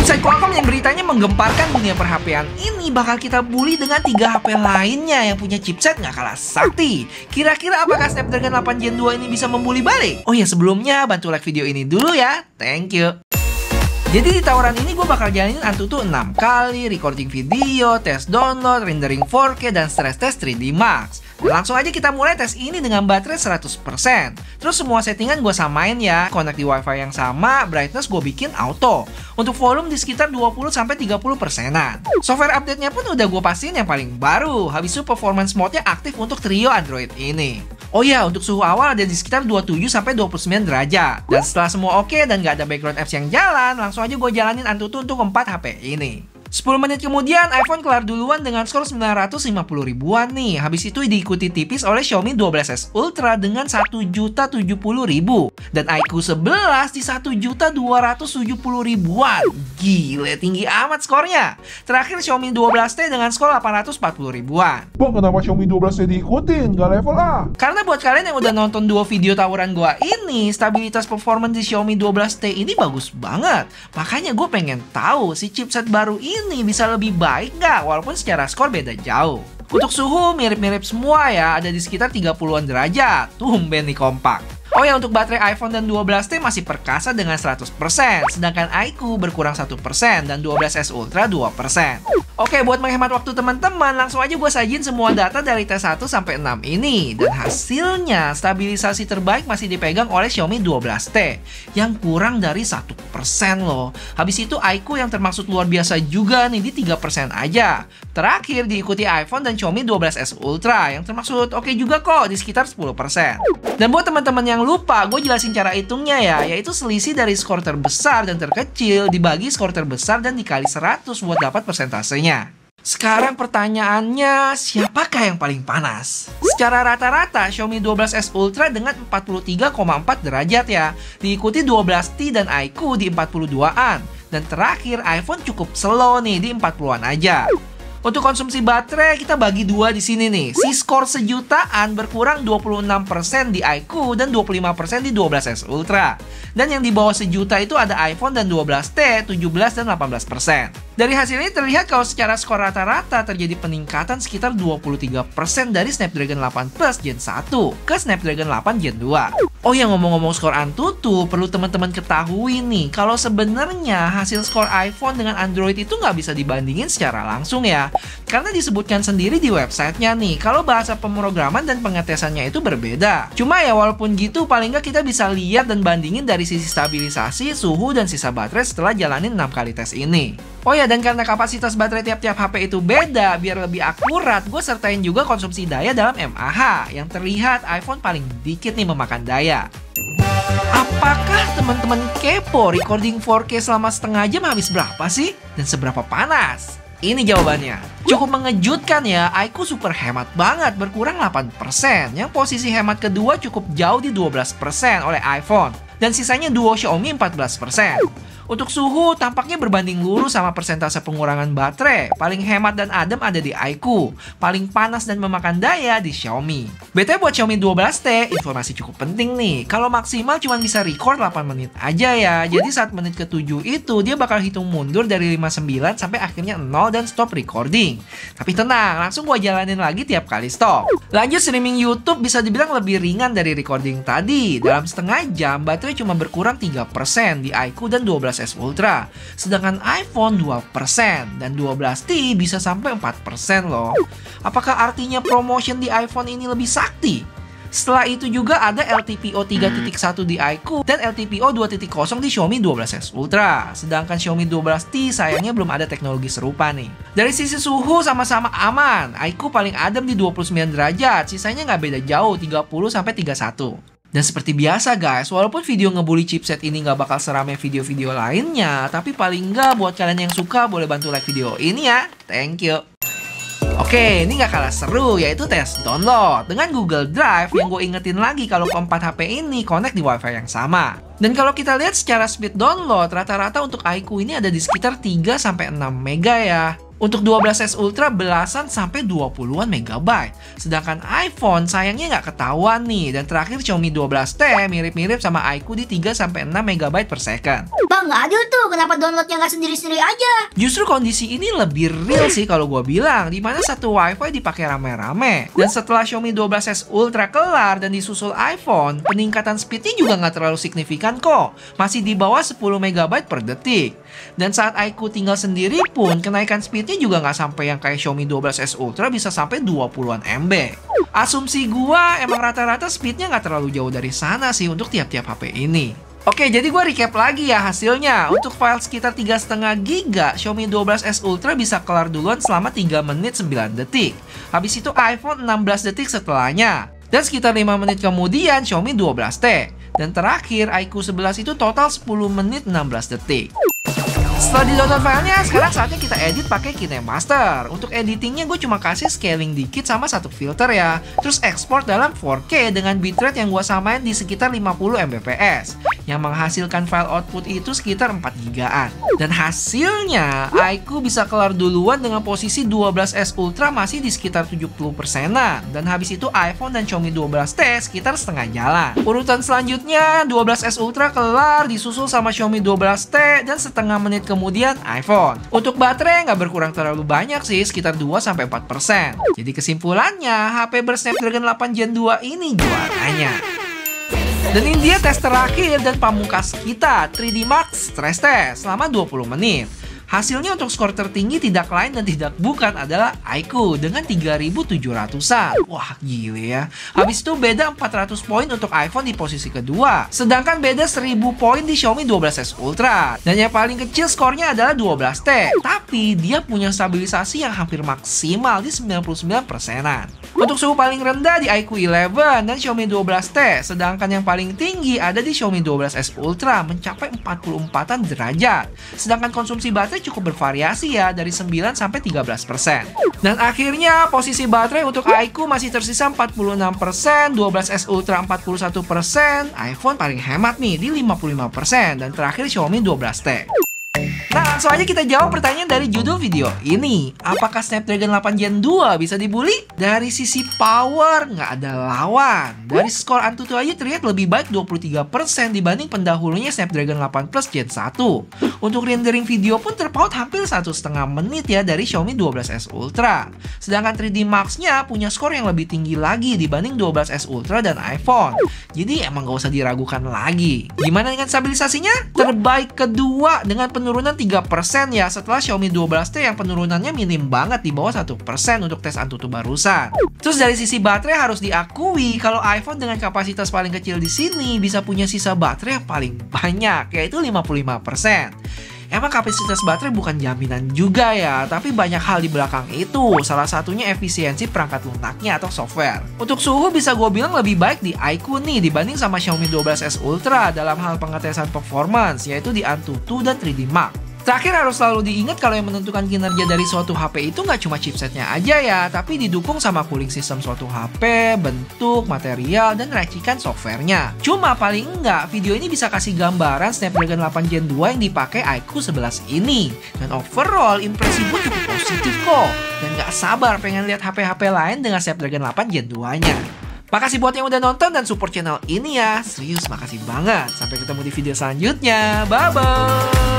Website Qualcomm yang beritanya menggemparkan dunia per-HP-an ini bakal kita bully dengan 3 HP lainnya yang punya chipset nggak kalah sakti. Kira-kira apakah Snapdragon 8 Gen 2 ini bisa membuli balik? Oh ya, sebelumnya bantu like video ini dulu ya. Thank you. Jadi di tawaran ini gue bakal jalanin Antutu 6 kali, recording video, tes download, rendering 4K, dan stress test 3D Max. Dan langsung aja kita mulai tes ini dengan baterai 100%. Terus semua settingan gue samain ya, connect di wifi yang sama, brightness gue bikin auto. Untuk volume di sekitar 20-30%an. Software update-nya pun udah gue pastiin yang paling baru. Habis itu performance mode-nya aktif untuk trio Android ini. Oh ya, untuk suhu awal ada di sekitar 27-29 derajat. Dan setelah semua oke dan gak ada background apps yang jalan, langsung aja gue jalanin Antutu untuk 4 HP ini. 10 menit kemudian iPhone kelar duluan dengan skor 950 ribuan nih. Habis itu diikuti tipis oleh Xiaomi 12S Ultra dengan 1.070.000 dan iQOO 11 di 1.270 ribuan. Gile, tinggi amat skornya. Terakhir Xiaomi 12T dengan skor 840 ribuan. Bang, kenapa Xiaomi 12T diikutin? Gak level A. Karena buat kalian yang udah nonton 2 video tawaran gua ini, stabilitas performance di Xiaomi 12T ini bagus banget. Makanya gue pengen tahu si chipset baru ini bisa lebih baik nggak, walaupun secara skor beda jauh. Untuk suhu mirip-mirip semua ya, ada di sekitar 30-an derajat. Tumben nih kompak. Oh ya, untuk baterai iPhone dan 12T masih perkasa dengan 100%, sedangkan iQOO berkurang 1% dan 12S Ultra 2%. Oke, buat menghemat waktu teman-teman, langsung aja gue sajin semua data dari tes 1 sampai 6 ini. Dan hasilnya, stabilisasi terbaik masih dipegang oleh Xiaomi 12T, yang kurang dari 1% loh. Habis itu iQOO yang termaksud luar biasa juga nih, di 3% aja. Terakhir diikuti iPhone dan Xiaomi 12S Ultra, yang termaksud oke juga kok, di sekitar 10%. Dan buat teman-teman yang lupa, gue jelasin cara hitungnya ya, yaitu selisih dari skor terbesar dan terkecil dibagi skor terbesar dan dikali 100 buat dapat persentasenya. Sekarang pertanyaannya, siapakah yang paling panas? Secara rata-rata Xiaomi 12S Ultra dengan 43,4 derajat ya, diikuti 12T dan iQOO di 42-an, dan terakhir iPhone cukup slow nih di 40-an aja. Untuk konsumsi baterai kita bagi 2 di sini nih. Si skor sejutaan berkurang 26% di iQOO dan 25% di 12S Ultra. Dan yang di bawah sejuta itu ada iPhone dan 12T, 17 dan 18%. Dari hasil ini terlihat kalau secara skor rata-rata terjadi peningkatan sekitar 23% dari Snapdragon 8 Plus Gen 1 ke Snapdragon 8 Gen 2. Oh ya, ngomong-ngomong skor Antutu, perlu teman-teman ketahui nih, kalau sebenarnya hasil skor iPhone dengan Android itu nggak bisa dibandingin secara langsung ya. Karena disebutkan sendiri di websitenya nih, kalau bahasa pemrograman dan pengetesannya itu berbeda. Cuma ya walaupun gitu, paling nggak kita bisa lihat dan bandingin dari sisi stabilisasi, suhu, dan sisa baterai setelah jalanin 6 kali tes ini. Oh ya, dan karena kapasitas baterai tiap-tiap HP itu beda, biar lebih akurat, gue sertain juga konsumsi daya dalam mAh, yang terlihat iPhone paling dikit nih memakan daya. Apakah teman-teman kepo recording 4K selama setengah jam habis berapa sih? Dan seberapa panas? Ini jawabannya. Cukup mengejutkan ya, iQOO super hemat banget, berkurang 8%. Yang posisi hemat kedua cukup jauh di 12% oleh iPhone. Dan sisanya duo Xiaomi 14%. Untuk suhu tampaknya berbanding lurus sama persentase pengurangan baterai. Paling hemat dan adem ada di iQOO. Paling panas dan memakan daya di Xiaomi. BTW buat Xiaomi 12T, informasi cukup penting nih. Kalau maksimal cuma bisa record 8 menit aja ya. Jadi saat menit ke-7 itu dia bakal hitung mundur dari 59 sampai akhirnya 0 dan stop recording. Tapi tenang, langsung gua jalanin lagi tiap kali stop. Lanjut streaming YouTube bisa dibilang lebih ringan dari recording tadi. Dalam setengah jam baterai cuma berkurang 3% di iQOO dan 12S Ultra, sedangkan iPhone 2% dan 12T bisa sampai 4% loh. Apakah artinya promotion di iPhone ini lebih sakti? Setelah itu juga ada LTPO 3.1 di iQOO dan LTPO 2.0 di Xiaomi 12S Ultra. Sedangkan Xiaomi 12T sayangnya belum ada teknologi serupa nih. Dari sisi suhu sama-sama aman. iQOO paling adem di 29 derajat, sisanya nggak beda jauh 30-31. Dan seperti biasa guys, walaupun video ngebully chipset ini nggak bakal seramai video-video lainnya, tapi paling nggak buat kalian yang suka boleh bantu like video ini ya. Thank you. Oke, ini nggak kalah seru, yaitu tes download dengan Google Drive yang gue ingetin lagi kalau keempat HP ini connect di wifi yang sama. Dan kalau kita lihat secara speed download, rata-rata untuk iQOO ini ada di sekitar 3-6 mega ya. Untuk 12S Ultra belasan sampai 20-an megabyte. Sedangkan iPhone sayangnya nggak ketahuan nih. Dan terakhir Xiaomi 12T mirip-mirip sama iQOO di 3-6 megabyte per second. Bang, nggak adil tuh. Kenapa downloadnya nggak sendiri-sendiri aja? Justru kondisi ini lebih real sih kalau gue bilang. Dimana satu WiFi dipakai rame-rame. Dan setelah Xiaomi 12S Ultra kelar dan disusul iPhone, peningkatan speednya juga nggak terlalu signifikan kok. Masih di bawah 10 megabyte per detik. Dan saat iQOO tinggal sendiri pun, kenaikan speednya juga nggak sampai yang kayak Xiaomi 12S Ultra bisa sampai 20-an MB. Asumsi gua emang rata-rata speednya nggak terlalu jauh dari sana sih untuk tiap-tiap HP ini. Oke, jadi gua recap lagi ya hasilnya. Untuk file sekitar 3,5 GB, Xiaomi 12S Ultra bisa kelar duluan selama 3 menit 9 detik. Habis itu iPhone 16 detik setelahnya. Dan sekitar 5 menit kemudian Xiaomi 12T. Dan terakhir iQOO 11 itu total 10 menit 16 detik. Setelah di-download filenya, sekarang saatnya kita edit pakai KineMaster. Untuk editingnya gue cuma kasih scaling dikit sama satu filter ya. Terus ekspor dalam 4K dengan bitrate yang gue samain di sekitar 50 Mbps. Yang menghasilkan file output itu sekitar 4 gigaan. Dan hasilnya, iQOO bisa kelar duluan dengan posisi 12S Ultra masih di sekitar 70%-an. Dan habis itu iPhone dan Xiaomi 12T sekitar setengah jalan. Urutan selanjutnya, 12S Ultra kelar disusul sama Xiaomi 12T dan setengah menit kemudian iPhone. Untuk baterai nggak berkurang terlalu banyak sih, sekitar 2-4%. Jadi kesimpulannya, HP bersnapdragon 8 Gen 2 ini juaranya. Dan ini dia tes terakhir dan pamungkas kita, 3D Max Stress Test selama 20 menit. Hasilnya untuk skor tertinggi tidak lain dan tidak bukan adalah iQOO dengan 3.700-an. Wah, gile ya. Habis itu beda 400 poin untuk iPhone di posisi kedua. Sedangkan beda 1000 poin di Xiaomi 12S Ultra. Dan yang paling kecil skornya adalah 12T. Tapi dia punya stabilisasi yang hampir maksimal di 99%-an. Untuk suhu paling rendah di iQOO 11 dan Xiaomi 12T. Sedangkan yang paling tinggi ada di Xiaomi 12S Ultra mencapai 44-an derajat. Sedangkan konsumsi baterai cukup bervariasi ya, dari 9 sampai 13%. Dan akhirnya posisi baterai untuk iQOO masih tersisa 46%, 12S Ultra 41%, iPhone paling hemat nih di 55%, dan terakhir Xiaomi 12T. Nah, langsung aja kita jawab pertanyaan dari judul video ini. Apakah Snapdragon 8 Gen 2 bisa dibully? Dari sisi power, nggak ada lawan. Dari skor Antutu aja terlihat lebih baik 23% dibanding pendahulunya Snapdragon 8 Plus Gen 1. Untuk rendering video pun terpaut hampir 1,5 menit ya dari Xiaomi 12S Ultra. Sedangkan 3D Max-nya punya skor yang lebih tinggi lagi dibanding 12S Ultra dan iPhone. Jadi emang nggak usah diragukan lagi. Gimana dengan stabilisasinya? Terbaik kedua dengan penurunan 3% ya setelah Xiaomi 12T yang penurunannya minim banget di bawah 1% untuk tes Antutu barusan. Terus dari sisi baterai harus diakui kalau iPhone dengan kapasitas paling kecil di sini bisa punya sisa baterai yang paling banyak, yaitu 55%. Emang kapasitas baterai bukan jaminan juga ya, tapi banyak hal di belakang itu. Salah satunya efisiensi perangkat lunaknya atau software. Untuk suhu bisa gue bilang lebih baik di iQOO nih dibanding sama Xiaomi 12S Ultra dalam hal pengetesan performance, yaitu di Antutu dan 3D Max. Terakhir harus selalu diingat kalau yang menentukan kinerja dari suatu HP itu nggak cuma chipsetnya aja ya, tapi didukung sama cooling system suatu HP, bentuk, material, dan racikan softwarenya. Cuma paling enggak, video ini bisa kasih gambaran Snapdragon 8 Gen 2 yang dipakai iQOO 11 ini. Dan overall, impresi gue cukup positif kok. Dan nggak sabar pengen lihat HP-HP lain dengan Snapdragon 8 Gen 2-nya. Makasih buat yang udah nonton dan support channel ini ya. Serius, makasih banget. Sampai ketemu di video selanjutnya. Bye-bye!